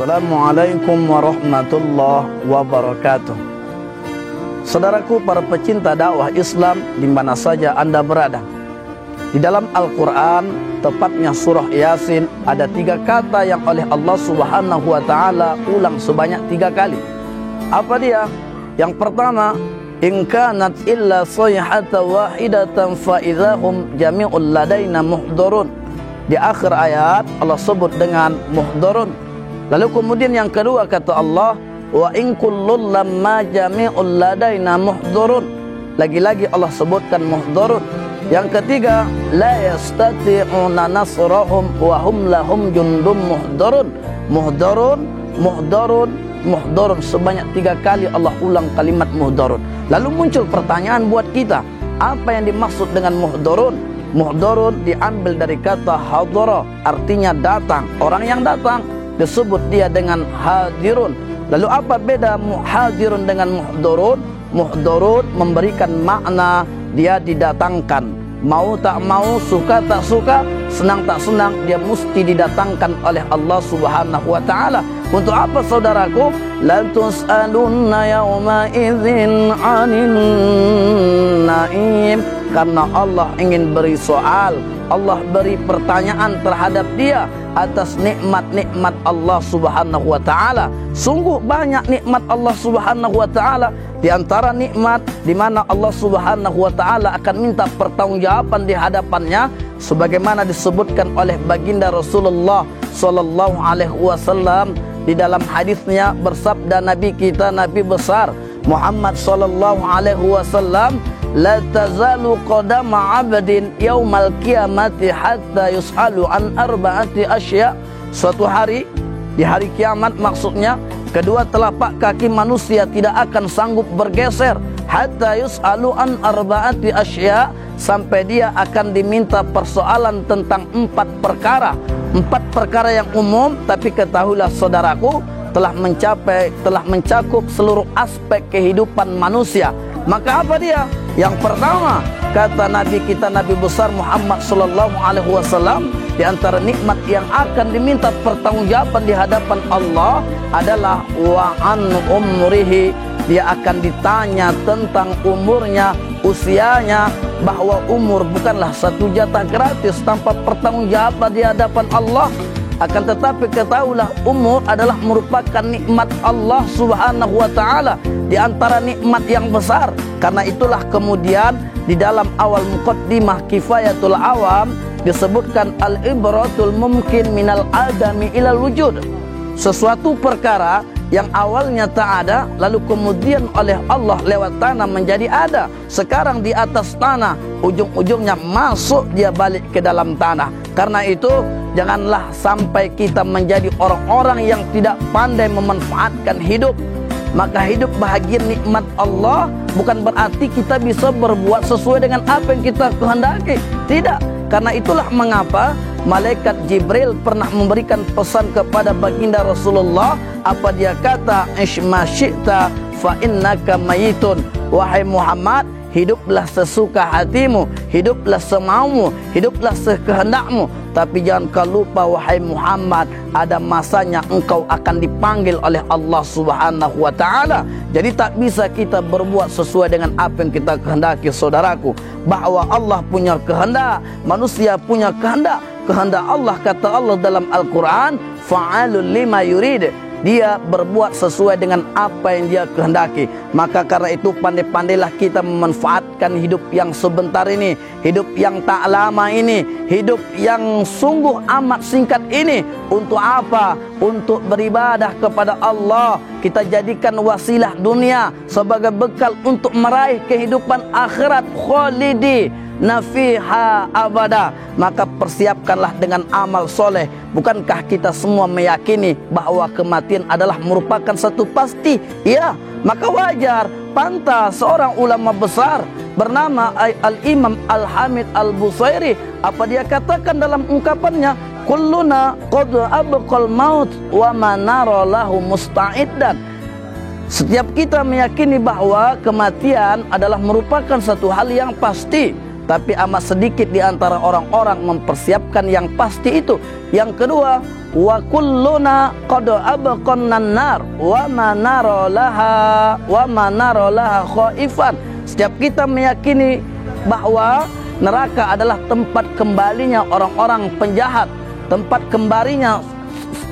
Assalamualaikum warahmatullahi wabarakatuh. Saudaraku para pecinta dakwah Islam di mana saja Anda berada, di dalam Al-Quran, tepatnya surah Yasin, ada 3 kata yang oleh Allah Subhanahu wa Ta'ala ulang sebanyak 3 kali. Apa dia? Yang pertama, in kanat illa sayhatan wahidatan fa idzahum jami'ul ladaina muhdharun. Di akhir ayat Allah sebut dengan muhdharun. Lalu kemudian yang kedua kata Allah, wa in kullul lamma jami'ul ladaina muhdharun. Lagi-lagi Allah sebutkan muhdharun. Yang ketiga, la yastati'una nasrahum wa hum lahum jundum muhdharun. Muhdharun, muhdharun, muhdharun, sebanyak 3 kali Allah ulang kalimat muhdharun. Lalu muncul pertanyaan buat kita, apa yang dimaksud dengan muhdharun? Muhdharun diambil dari kata hadara, artinya datang. Orang yang datang disebut dia dengan hadirun. Lalu apa beda hadirun dengan muhdharun? Muhdharun memberikan makna dia didatangkan. Mau tak mau, suka tak suka, senang tak senang, dia mesti didatangkan oleh Allah Subhanahu wa Ta'ala. Untuk apa saudaraku? La tus'alunna yawma idzin 'anil na'im. Karena Allah ingin beri soal, Allah beri pertanyaan terhadap dia atas nikmat-nikmat Allah Subhanahu wa Ta'ala. Sungguh banyak nikmat Allah Subhanahu wa Ta'ala. Di antara nikmat di mana Allah Subhanahu wa Ta'ala akan minta pertanggungjawaban di hadapannya, sebagaimana disebutkan oleh baginda Rasulullah sallallahu alaihi wasallam di dalam hadisnya, bersabda Nabi kita, Nabi besar Muhammad sallallahu alaihi wasallam, la tazalu qadama 'abdin yaumal qiyamati hatta yus'alu an arba'ati asya. Suatu hari, di hari kiamat maksudnya, kedua telapak kaki manusia tidak akan sanggup bergeser hatta yus'alu an arba'ati asya, sampai dia akan diminta persoalan tentang 4 perkara. 4 perkara yang umum, tapi ketahuilah saudaraku, telah mencakup seluruh aspek kehidupan manusia. Maka apa dia? Yang pertama, kata Nabi kita, Nabi besar Muhammad sallallahu alaihi wasallam, di antara nikmat yang akan diminta pertanggungjawaban di hadapan Allah adalah wa an umrihi. Dia akan ditanya tentang umurnya, usianya, bahwa umur bukanlah satu jatah gratis tanpa pertanggungjawaban di hadapan Allah. Akan tetapi ketahuilah, umur adalah merupakan nikmat Allah Subhanahu wa Ta'ala, di antara nikmat yang besar. Karena itulah kemudian di dalam awal muqaddimah Kifayatul Awam disebutkan al-ibratul mumkin minal adami ilal wujud. Sesuatu perkara yang awalnya tak ada, lalu kemudian oleh Allah lewat tanah menjadi ada. Sekarang di atas tanah, ujung-ujungnya masuk dia balik ke dalam tanah. Karena itu janganlah sampai kita menjadi orang-orang yang tidak pandai memanfaatkan hidup. Maka hidup bahagia nikmat Allah bukan berarti kita bisa berbuat sesuai dengan apa yang kita kehendaki. Tidak. Karena itulah mengapa malaikat Jibril pernah memberikan pesan kepada baginda Rasulullah. Apa dia kata? Ishma syi'ta fa innaka mayitun. Wahai Muhammad, hiduplah sesuka hatimu, hiduplah semaumu, hiduplah sekehendakmu. Tapi jangan kau lupa wahai Muhammad, ada masanya engkau akan dipanggil oleh Allah Subhanahu wa Ta'ala. Jadi tak bisa kita berbuat sesuai dengan apa yang kita kehendaki saudaraku. Bahwa Allah punya kehendak, manusia punya kehendak. Kehendak Allah, kata Allah dalam Al-Quran, fa'alul lima yurid. Dia berbuat sesuai dengan apa yang dia kehendaki. Maka karena itu pandai-pandailah kita memanfaatkan hidup yang sebentar ini, hidup yang tak lama ini, hidup yang sungguh amat singkat ini. Untuk apa? Untuk beribadah kepada Allah. Kita jadikan wasilah dunia sebagai bekal untuk meraih kehidupan akhirat khalidi nafiha abada. Maka persiapkanlah dengan amal soleh. Bukankah kita semua meyakini bahwa kematian adalah merupakan satu pasti? Ya, maka wajar, pantas seorang ulama besar bernama Al-Imam Al-Hamid Al-Busairi, apa dia katakan dalam ungkapannya, kulluna qad abqal maut wa ma nara lahu musta'iddan. Setiap kita meyakini bahwa kematian adalah merupakan satu hal yang pasti, tapi amat sedikit di antara orang-orang mempersiapkan yang pasti itu. Yang kedua, wa kulluna qad abqanna nar wa ma nara laha khaifan. Setiap kita meyakini bahwa neraka adalah tempat kembalinya orang-orang penjahat, tempat kembalinya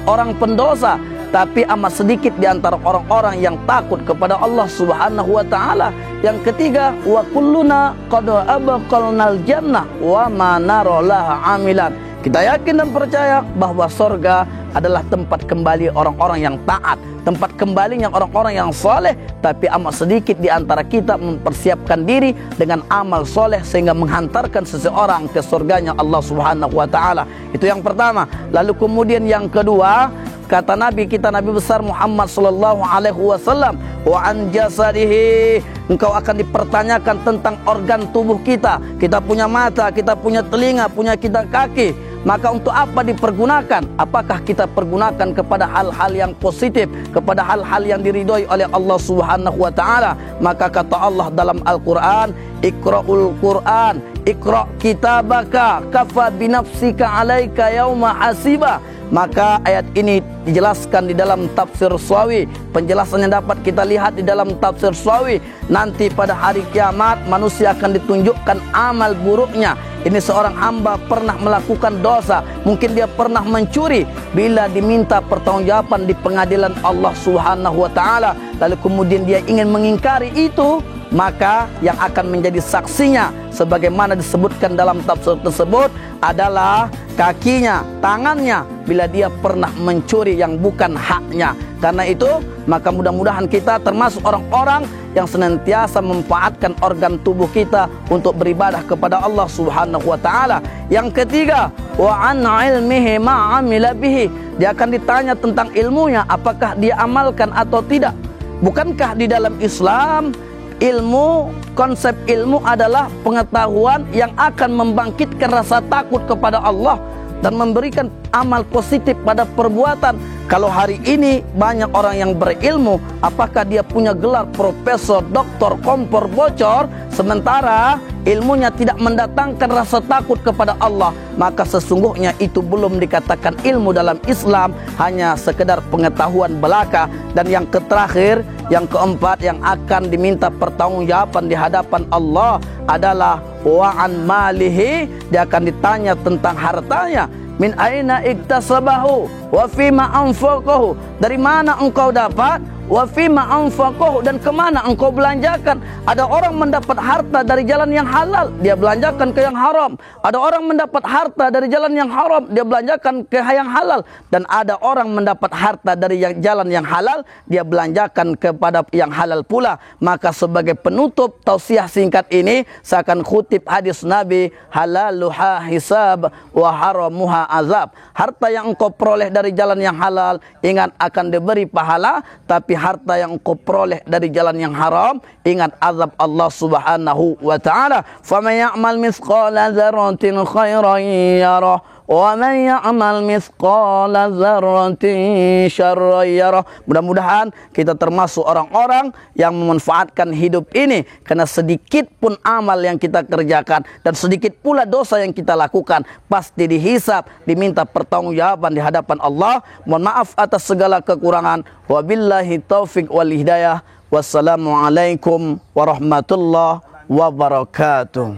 orang pendosa, tapi amat sedikit di antara orang-orang yang takut kepada Allah Subhanahu wa taala. Yang ketiga, wa kulluna qad abqalnal jannah wa ma nara laha amilan. Kita yakin dan percaya bahwa surga adalah tempat kembali orang-orang yang taat, tempat kembalinya orang-orang yang soleh, tapi amat sedikit di antara kita mempersiapkan diri dengan amal soleh sehingga menghantarkan seseorang ke surganya Allah Subhanahu wa taala. Itu yang pertama. Lalu kemudian yang kedua, kata Nabi kita, Nabi besar Muhammad sallallahu alaihi wasallam, wa an jasadihi, engkau akan dipertanyakan tentang organ tubuh kita. Kita punya mata, kita punya telinga, punya kita kaki. Maka untuk apa dipergunakan? Apakah kita pergunakan kepada hal-hal yang positif, kepada hal-hal yang diridhoi oleh Allah Subhanahu wa taala? Maka kata Allah dalam Al-Qur'an, Iqra'ul Qur'an, Iqra' kitabaka kafa binafsika 'alaika yauma hasiba. Maka ayat ini dijelaskan di dalam tafsir Sawi. Penjelasannya dapat kita lihat di dalam tafsir Sawi. Nanti pada hari kiamat manusia akan ditunjukkan amal buruknya. Ini seorang hamba pernah melakukan dosa, mungkin dia pernah mencuri. Bila diminta pertanggungjawaban di pengadilan Allah Subhanahu wa taala, lalu kemudian dia ingin mengingkari itu, maka yang akan menjadi saksinya sebagaimana disebutkan dalam tafsir tersebut adalah kakinya, tangannya, bila dia pernah mencuri yang bukan haknya. Karena itu maka mudah-mudahan kita termasuk orang-orang yang senantiasa memanfaatkan organ tubuh kita untuk beribadah kepada Allah Subhanahu wa taala. Yang ketiga, wa an ilmihi ma amila bihi, dia akan ditanya tentang ilmunya, apakah dia amalkan atau tidak. Bukankah di dalam Islam ilmu, konsep ilmu adalah pengetahuan yang akan membangkitkan rasa takut kepada Allah dan memberikan amal positif pada perbuatan. Kalau hari ini banyak orang yang berilmu, apakah dia punya gelar profesor, doktor, kompor, bocor, sementara ilmunya tidak mendatangkan rasa takut kepada Allah, maka sesungguhnya itu belum dikatakan ilmu dalam Islam, hanya sekedar pengetahuan belaka. Dan yang terakhir, yang keempat, yang akan diminta pertanggungjawaban di hadapan Allah adalah wa'an malihi, dia akan ditanya tentang hartanya. Min aina iktasabahu wa fima anfaqahu, dari mana engkau dapat, wa fima anfaqahu, dan kemana engkau belanjakan. Ada orang mendapat harta dari jalan yang halal, dia belanjakan ke yang haram. Ada orang mendapat harta dari jalan yang haram, dia belanjakan ke yang halal. Dan ada orang mendapat harta dari jalan yang halal, dia belanjakan kepada yang halal pula. Maka sebagai penutup tausiah singkat ini, saya akan kutip hadis Nabi, halaluha hisab wa haramuha azab. Harta yang engkau peroleh dari jalan yang halal, ingat akan diberi pahala. Tapi harta yang engkau peroleh dari jalan yang haram, ingat azab Allah Subhanahu wa ta'ala. Faman ya'mal mithqala dzarratin khairan yarah wa man ya'mal mithqala dzarratin syarran yarah. Mudah-mudahan kita termasuk orang-orang yang memanfaatkan hidup ini, karena sedikit pun amal yang kita kerjakan dan sedikit pula dosa yang kita lakukan pasti dihisab, diminta pertanggungjawaban di hadapan Allah. Mohon maaf atas segala kekurangan. Wabillahi taufiq wal hidayah. Wassalamualaikum warahmatullahi wabarakatuh.